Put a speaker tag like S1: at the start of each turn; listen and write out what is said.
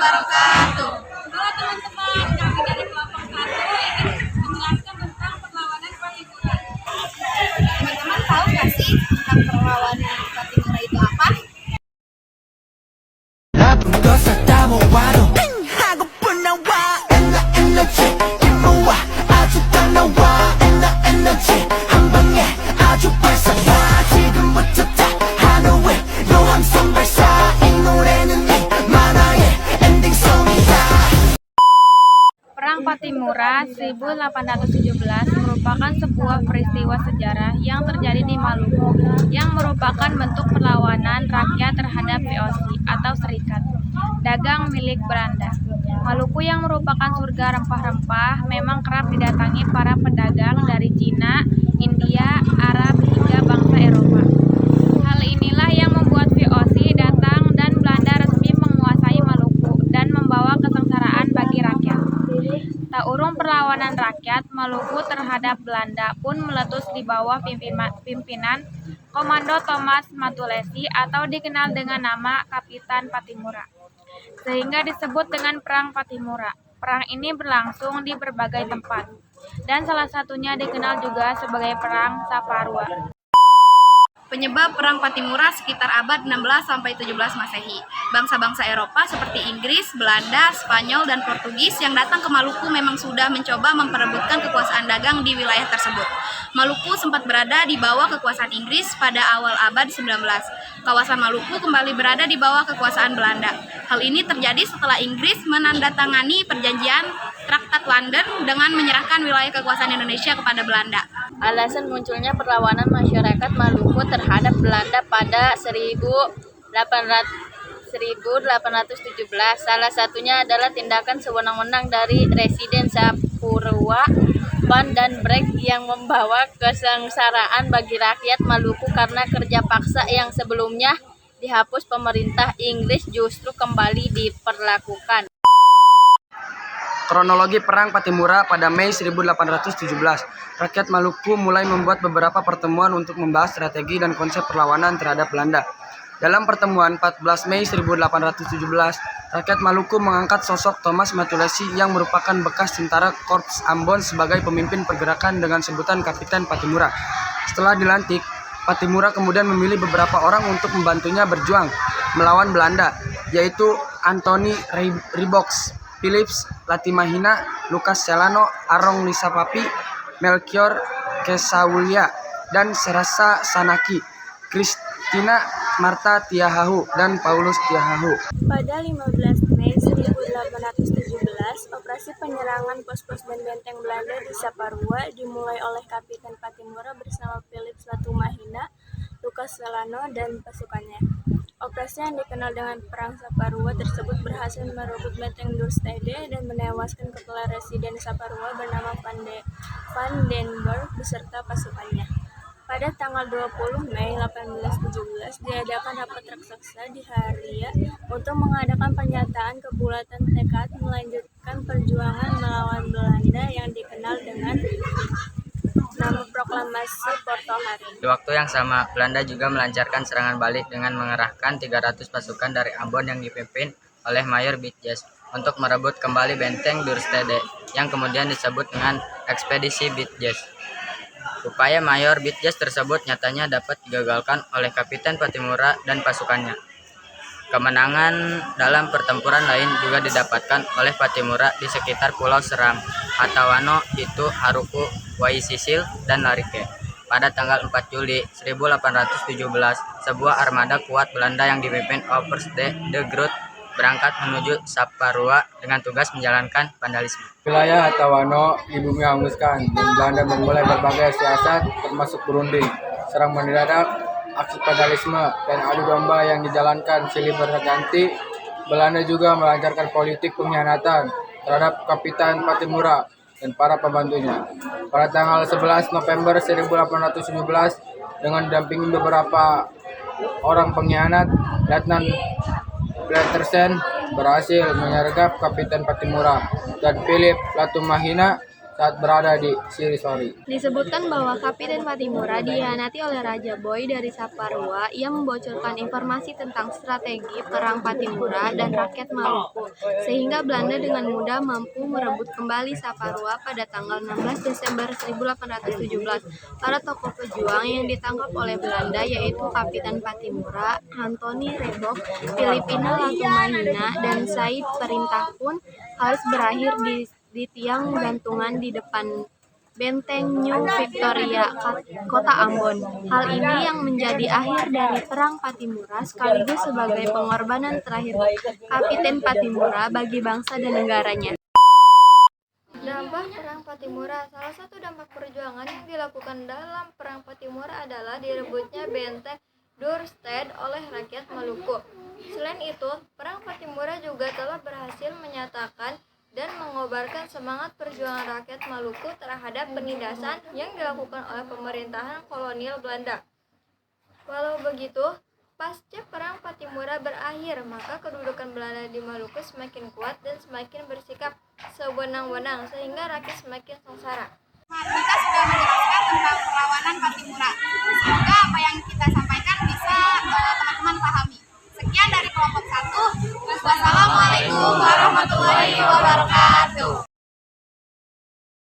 S1: wabarakatuh.
S2: Halo teman-teman, kami dari kelompok 1 ingin menjelaskan tentang perlawanan Patimura.
S1: Teman-teman tahu nggak sih tentang perlawanan Patimura itu apa?
S2: Perang Patimura 1817 merupakan sebuah peristiwa sejarah yang terjadi di Maluku yang merupakan bentuk perlawanan rakyat terhadap VOC atau Serikat Dagang milik Belanda. Maluku yang merupakan surga rempah-rempah memang kerap didatangi para pedagang dari Cina, India, Arab, hingga bangsa Eropa. Hal inilah yang membuat VOC datang dan Belanda resmi menguasai Maluku dan membawa kesengsaraan bagi rakyat. Tak urung perlawanan rakyat Maluku terhadap Belanda pun meletus di bawah pimpinan Komando Thomas Matulesi atau dikenal dengan nama Kapitan Patimura, sehingga disebut dengan Perang Patimura. Perang ini berlangsung di berbagai tempat, dan salah satunya dikenal juga sebagai Perang Saparua.
S1: Penyebab Perang Patimura sekitar abad 16-17 Masehi. Bangsa-bangsa Eropa seperti Inggris, Belanda, Spanyol, dan Portugis yang datang ke Maluku memang sudah mencoba memperebutkan kekuasaan dagang di wilayah tersebut. Maluku sempat berada di bawah kekuasaan Inggris pada awal abad 19. Kawasan Maluku kembali berada di bawah kekuasaan Belanda. Hal ini terjadi setelah Inggris menandatangani perjanjian Traktat London dengan menyerahkan wilayah kekuasaan Indonesia kepada Belanda.
S3: Alasan munculnya perlawanan masyarakat Maluku terhadap Belanda pada 1817 salah satunya adalah tindakan sewenang-wenang dari Residen Saparua, Van den Broek yang membawa kesengsaraan bagi rakyat Maluku karena kerja paksa yang sebelumnya dihapus pemerintah Inggris justru kembali diperlakukan.
S4: Kronologi Perang Patimura pada Mei 1817, rakyat Maluku mulai membuat beberapa pertemuan untuk membahas strategi dan konsep perlawanan terhadap Belanda. Dalam pertemuan 14 Mei 1817, rakyat Maluku mengangkat sosok Thomas Matulesi yang merupakan bekas tentara Korps Ambon sebagai pemimpin pergerakan dengan sebutan Kapitan Patimura. Setelah dilantik, Patimura kemudian memilih beberapa orang untuk membantunya berjuang melawan Belanda, yaitu Anthony Riboks, Philips Latimahina, Lukas Celano, Arong Lisapapi, Melchior Kesawulia, dan Serasa Sanaki, Kristina Marta Tiahahu, dan Paulus Tiahahu.
S5: Pada 15 Mei 1817, operasi penyerangan pos-pos dan benteng Belanda di Saparua dimulai oleh Kapitan Patimura bersama Philips Latimahina, Lukas Celano, dan pasukannya. Operasi yang dikenal dengan Perang Saparua tersebut berhasil merebut benteng Dorstede dan menewaskan kepala residen Saparua bernama Van den Broek beserta pasukannya. Pada tanggal 20 Mei 1817 diadakan rapat raksasa di Haria untuk mengadakan pernyataan kebulatan tekad melanjutkan perjuangan melawan Belanda yang dikenal dengan nama Proklamasi Porto Hari.
S6: Di waktu yang sama, Belanda juga melancarkan serangan balik dengan mengerahkan 300 pasukan dari Ambon yang dipimpin oleh Mayor Bitjes untuk merebut kembali benteng Dorstede yang kemudian disebut dengan Ekspedisi Bitjes. Upaya Mayor Bitjes tersebut nyatanya dapat digagalkan oleh Kapitan Patimura dan pasukannya. Kemenangan dalam pertempuran lain juga didapatkan oleh Patimura di sekitar Pulau Seram, Hatawano, Itu, Haruku, Waisisil, dan Larike. Pada tanggal 4 Juli 1817, sebuah armada kuat Belanda yang dipimpin Oberst de Groot berangkat menuju Saparua dengan tugas menjalankan vandalisme.
S7: Wilayah Hatawano di bumi hanguskan dan Belanda memulai berbagai siasat termasuk berunding, serang mendadak, aksi vandalisme, dan adu domba yang dijalankan silih berganti. Belanda juga melancarkan politik pengkhianatan terhadap Kapitan Patimura dan para pembantunya. Pada tanggal 11 November 1817, dengan didampingi beberapa orang pengkhianat, Letnan Petersen berhasil menyergap Kapitan Patimura dan Philip Latimahina saat berada di Sirisori.
S2: Disebutkan bahwa Kapiten Patimura dihianati oleh Raja Boy dari Saparua. Ia membocorkan informasi tentang strategi perang Patimura dan rakyat Maluku, sehingga Belanda dengan mudah mampu merebut kembali Saparua pada tanggal 16 Desember 1817. Para tokoh pejuang yang ditangkap oleh Belanda yaitu Kapitan Patimura, Antoni Rebok, Filipina Latumahina, dan Said Perintah pun harus berakhir di tiang gantungan di depan Benteng New Victoria, Kota Ambon. Hal ini yang menjadi akhir dari Perang Patimura sekaligus sebagai pengorbanan terakhir Kapiten Patimura bagi bangsa dan negaranya.
S8: Dampak Perang Patimura. Salah satu dampak perjuangan yang dilakukan dalam Perang Patimura adalah direbutnya benteng Dorstad oleh rakyat Maluku. Selain itu, Perang Patimura juga telah berhasil menyatakan dan mengobarkan semangat perjuangan rakyat Maluku terhadap penindasan yang dilakukan oleh pemerintahan kolonial Belanda. Walau begitu, pasca Perang Patimura berakhir, maka kedudukan Belanda di Maluku semakin kuat dan semakin bersikap sewenang-wenang sehingga rakyat semakin sengsara.
S1: Kita sudah menjelaskan tentang perlawanan Patimura.